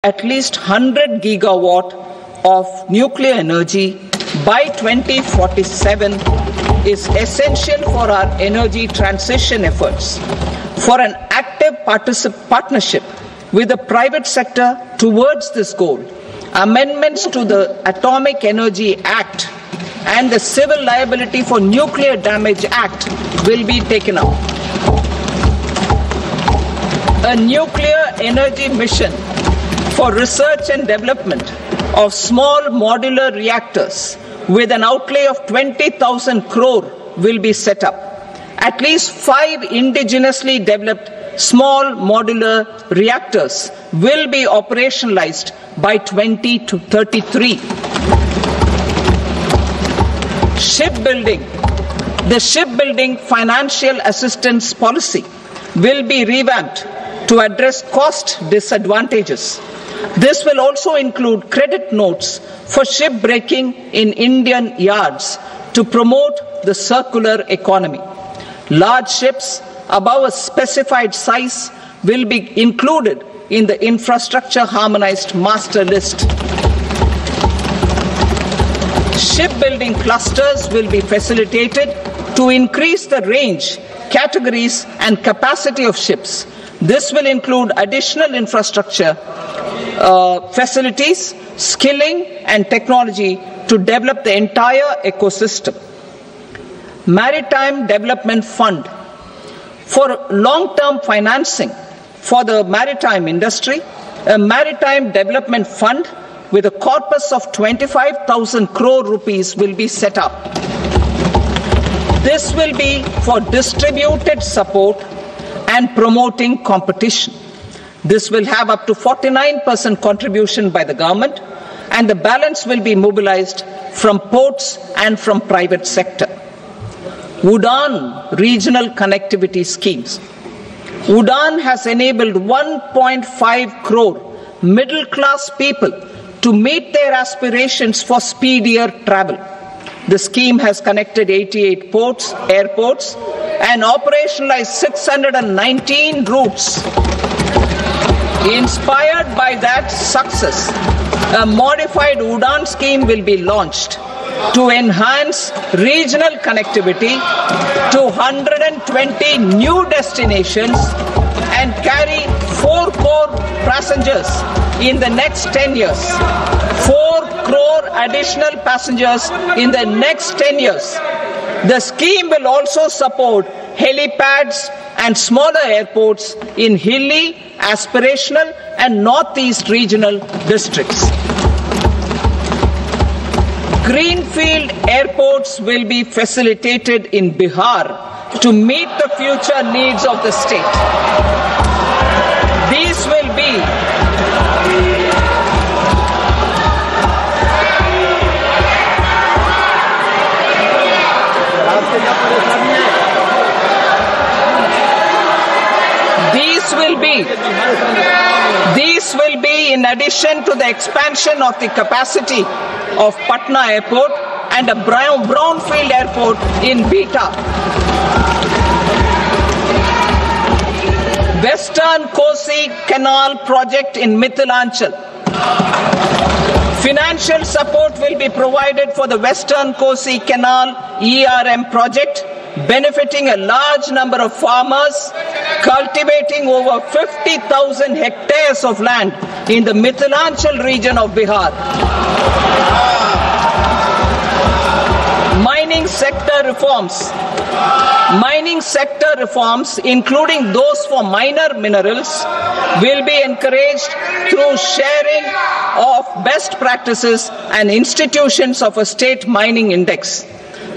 at least 100 gigawatt of nuclear energy by 2047 is essential for our energy transition efforts. For an active partnership with the private sector towards this goal, amendments to the Atomic Energy Act and the Civil Liability for Nuclear Damage Act will be taken up. A nuclear energy mission for research and development of small modular reactors with an outlay of 20,000 crore will be set up. At least 5 indigenously developed small modular reactors will be operationalized by 2033. Shipbuilding. The shipbuilding financial assistance policy will be revamped to address cost disadvantages. This will also include credit notes for shipbreaking in Indian yards to promote the circular economy. Large ships above a specified size will be included in the infrastructure harmonized master list. Shipbuilding clusters will be facilitated to increase the range, categories, and capacity of ships. This will include additional infrastructure, facilities, skilling, and technology to develop the entire ecosystem. Maritime Development Fund. For long-term financing for the maritime industry, a Maritime Development Fund with a corpus of 25,000 crore rupees will be set up. This will be for distributed support and promoting competition. This will have up to 49% contribution by the government, and the balance will be mobilized from ports and from private sector. UDAN regional connectivity schemes. UDAN has enabled 1.5 crore middle-class people to meet their aspirations for speedier travel. The scheme has connected 88 ports, airports, and operationalized 619 routes. Inspired by that success, a modified UDAN scheme will be launched to enhance regional connectivity to 120 new destinations and carry 4 crore passengers in the next 10 years. 4 crore additional passengers in the next 10 years. The scheme will also support helipads and smaller airports in hilly, aspirational, and northeast regional districts. Greenfield airports will be facilitated in Bihar to meet the future needs of the state. These will be in addition to the expansion of the capacity of Patna Airport and a brownfield airport in Beta. Western Kosi Canal project in Mithilanchal. Financial support will be provided for the Western Kosi Canal ERM project, benefiting a large number of farmers, cultivating over 50,000 hectares of land in the Mithilanchal region of Bihar. Mining sector reforms. Mining sector reforms, including those for minor minerals, will be encouraged through sharing of best practices and institutions of a state mining index.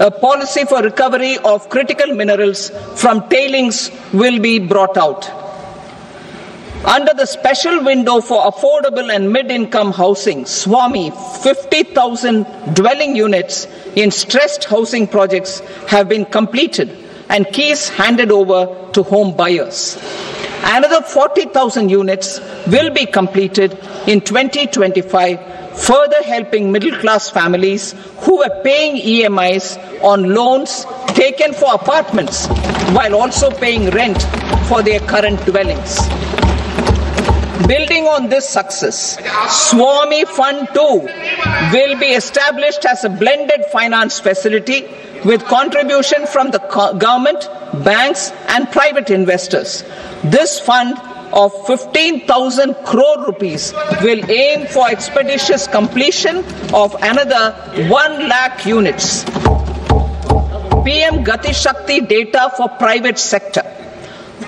A policy for recovery of critical minerals from tailings will be brought out. Under the special window for affordable and mid-income housing, SWAMI, 50,000 dwelling units in stressed housing projects have been completed and keys handed over to home buyers. Another 40,000 units will be completed in 2025, further helping middle-class families who were paying EMIs on loans taken for apartments while also paying rent for their current dwellings. Building on this success, Swami Fund 2 will be established as a blended finance facility with contribution from the government, banks and private investors. This fund of 15,000 crore rupees will aim for expeditious completion of another 1 lakh units. PM Gati Shakti data for private sector.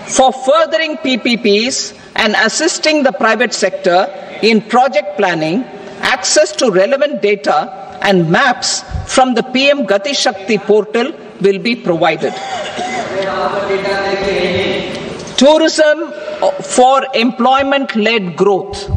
For furthering PPPs and assisting the private sector in project planning, access to relevant data and maps from the PM Gati Shakti portal will be provided. Tourism for employment-led growth.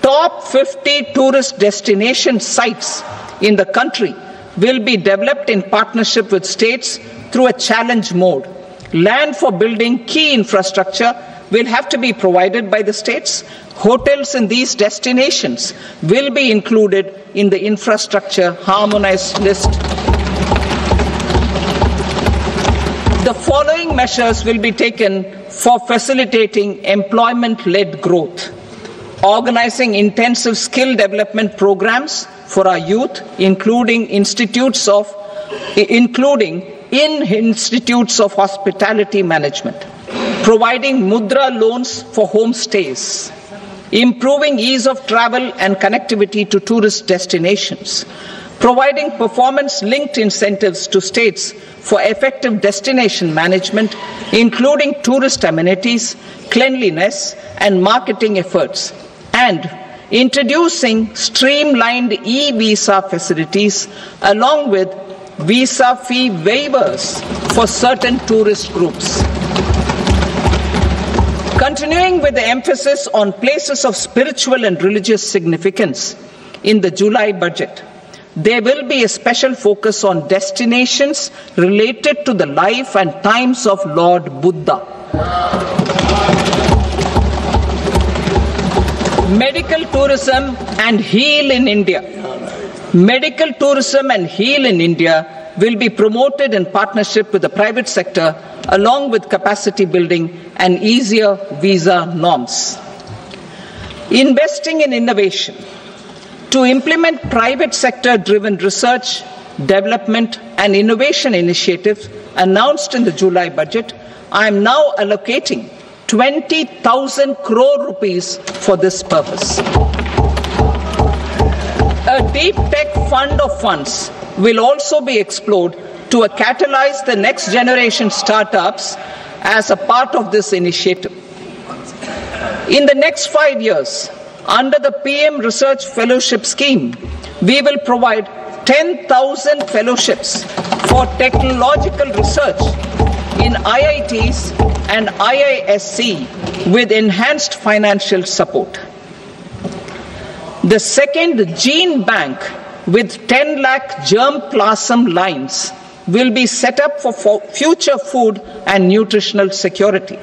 Top 50 tourist destination sites in the country will be developed in partnership with states through a challenge mode. Land for building key infrastructure will have to be provided by the states. Hotels in these destinations will be included in the infrastructure harmonized list. The following measures will be taken for facilitating employment-led growth. Organizing intensive skill development programs for our youth, including in institutes of hospitality management. Providing mudra loans for homestays. Improving ease of travel and connectivity to tourist destinations. Providing performance-linked incentives to states for effective destination management, including tourist amenities, cleanliness, and marketing efforts. And introducing streamlined e-visa facilities along with visa fee waivers for certain tourist groups. Continuing with the emphasis on places of spiritual and religious significance, in the July budget, there will be a special focus on destinations related to the life and times of Lord Buddha. Medical tourism and heal in India. Medical tourism and heal in India will be promoted in partnership with the private sector along with capacity building and easier visa norms. Investing in innovation. To implement private sector-driven research, development and innovation initiatives announced in the July budget, I am now allocating 20,000 crore rupees for this purpose. A deep tech fund of funds will also be explored to catalyze the next generation startups as a part of this initiative. In the next 5 years, under the PM Research Fellowship Scheme, we will provide 10,000 fellowships for technological research in IITs and IISc with enhanced financial support. The second gene bank with 10 lakh germplasm lines will be set up for future food and nutritional security.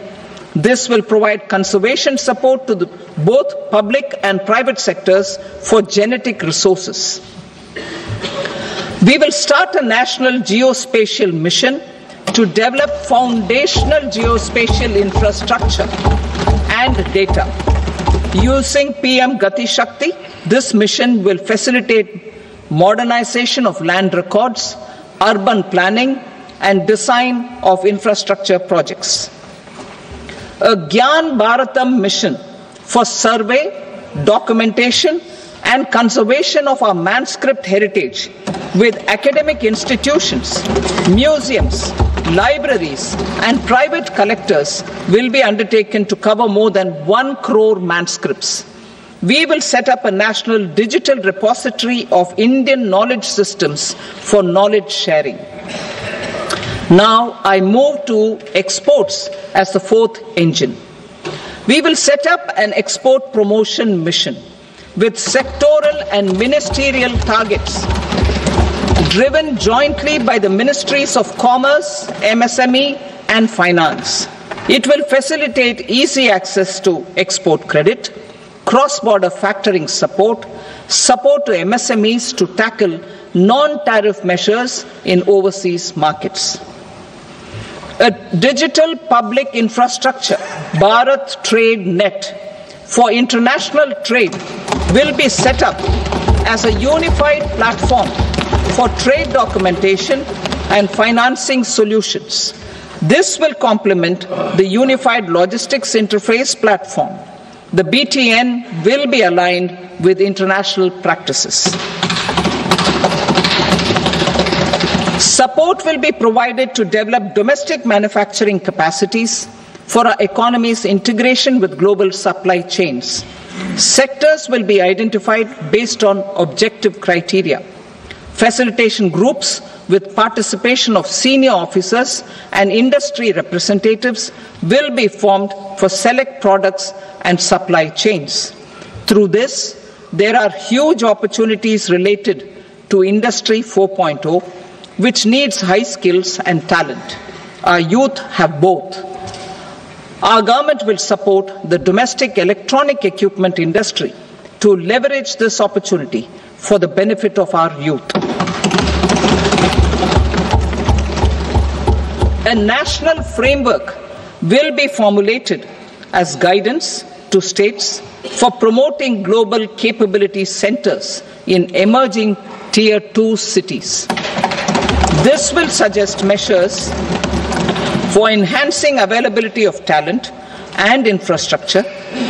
This will provide conservation support to both public and private sectors for genetic resources. We will start a national geospatial mission to develop foundational geospatial infrastructure and data. Using PM Gati Shakti, this mission will facilitate modernization of land records, urban planning, and design of infrastructure projects. A Gyan Bharatam mission for survey, documentation, and conservation of our manuscript heritage with academic institutions, museums, libraries, and private collectors will be undertaken to cover more than 1 crore manuscripts. We will set up a national digital repository of Indian knowledge systems for knowledge sharing. Now I move to exports as the fourth engine. We will set up an export promotion mission with sectoral and ministerial targets driven jointly by the Ministries of Commerce, MSME, and Finance. It will facilitate easy access to export credit, cross-border factoring support, support to MSMEs to tackle non-tariff measures in overseas markets. A digital public infrastructure, Bharat Trade Net, for international trade will be set up as a unified platform for trade documentation and financing solutions. This will complement the Unified Logistics Interface Platform. The BTN will be aligned with international practices. Support will be provided to develop domestic manufacturing capacities for our economy's integration with global supply chains. Sectors will be identified based on objective criteria. Facilitation groups with participation of senior officers and industry representatives will be formed for select products and supply chains. Through this, there are huge opportunities related to Industry 4.0, which needs high skills and talent. Our youth have both. Our government will support the domestic electronic equipment industry to leverage this opportunity for the benefit of our youth. A national framework will be formulated as guidance to states for promoting global capability centers in emerging Tier 2 cities. This will suggest measures for enhancing availability of talent and infrastructure,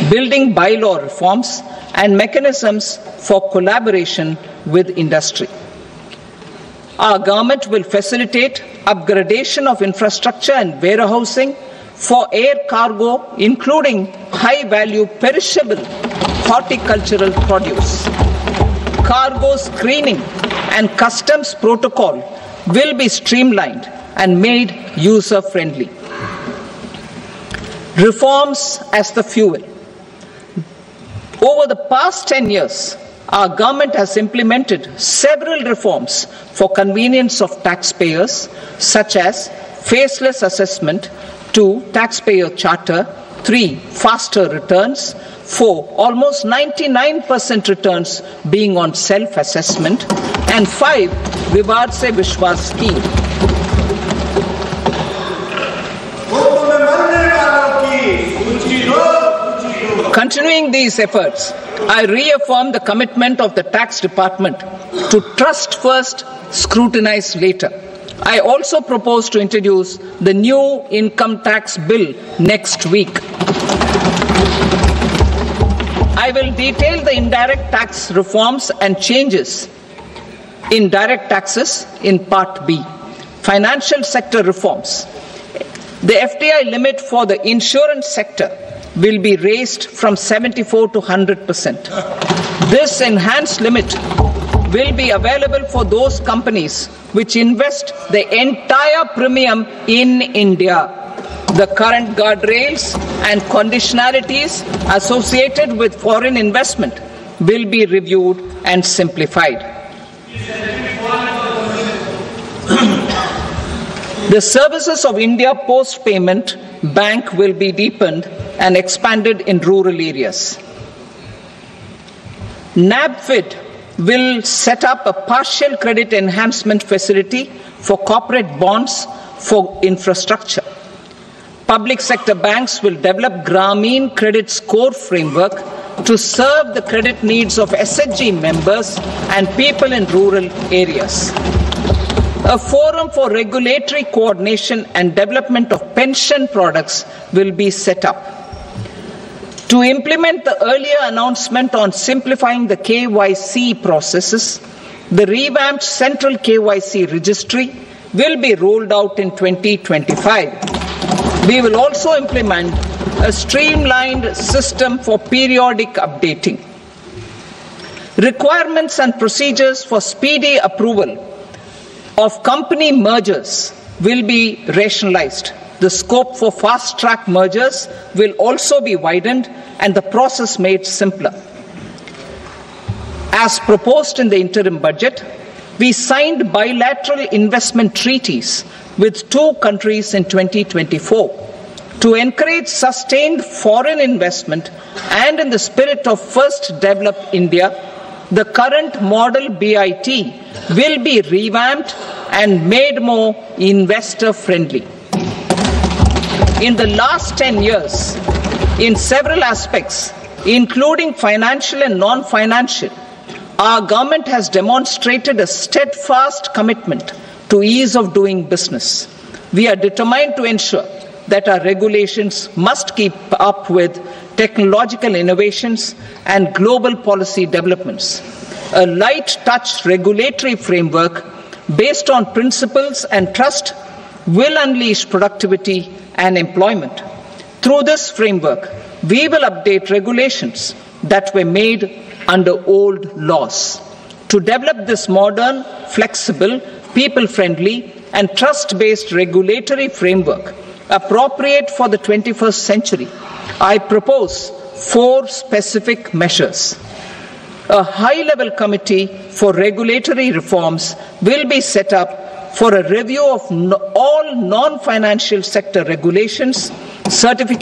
building bylaw reforms, and mechanisms for collaboration with industry. Our government will facilitate upgradation of infrastructure and warehousing for air cargo, including high-value perishable horticultural produce. Cargo screening and customs protocol will be streamlined and made user-friendly. Reforms as the fuel. Over the past 10 years, our government has implemented several reforms for convenience of taxpayers, such as faceless assessment, 2, taxpayer charter, 3, faster returns, 4, almost 99% returns being on self-assessment, and 5, Vivad Se Vishwas scheme. Continuing these efforts, I reaffirm the commitment of the Tax Department to trust first, scrutinize later. I also propose to introduce the new income tax bill next week. I will detail the indirect tax reforms and changes in direct taxes in Part B. Financial sector reforms. The FDI limit for the insurance sector will be raised from 74 to 100%. This enhanced limit will be available for those companies which invest the entire premium in India. The current guardrails and conditionalities associated with foreign investment will be reviewed and simplified. The services of India Post Payment Bank will be deepened and expanded in rural areas. NABFID will set up a partial credit enhancement facility for corporate bonds for infrastructure. Public sector banks will develop Grameen Credit Score framework to serve the credit needs of SHG members and people in rural areas. A forum for regulatory coordination and development of pension products will be set up. To implement the earlier announcement on simplifying the KYC processes, the revamped Central KYC Registry will be rolled out in 2025. We will also implement a streamlined system for periodic updating. Requirements and procedures for speedy approval of company mergers will be rationalized. The scope for fast-track mergers will also be widened and the process made simpler. As proposed in the interim budget, we signed bilateral investment treaties with 2 countries in 2024 to encourage sustained foreign investment, and in the spirit of First Develop India, the current model BIT will be revamped and made more investor-friendly. In the last 10 years, in several aspects, including financial and non-financial, our government has demonstrated a steadfast commitment to ease of doing business. We are determined to ensure that our regulations must keep up with technological innovations and global policy developments. A light touch regulatory framework based on principles and trust will unleash productivity and employment. Through this framework, we will update regulations that were made under old laws. To develop this modern, flexible, people-friendly and trust-based regulatory framework appropriate for the 21st century, I propose 4 specific measures. A high-level committee for regulatory reforms will be set up for a review of all non-financial sector regulations, certification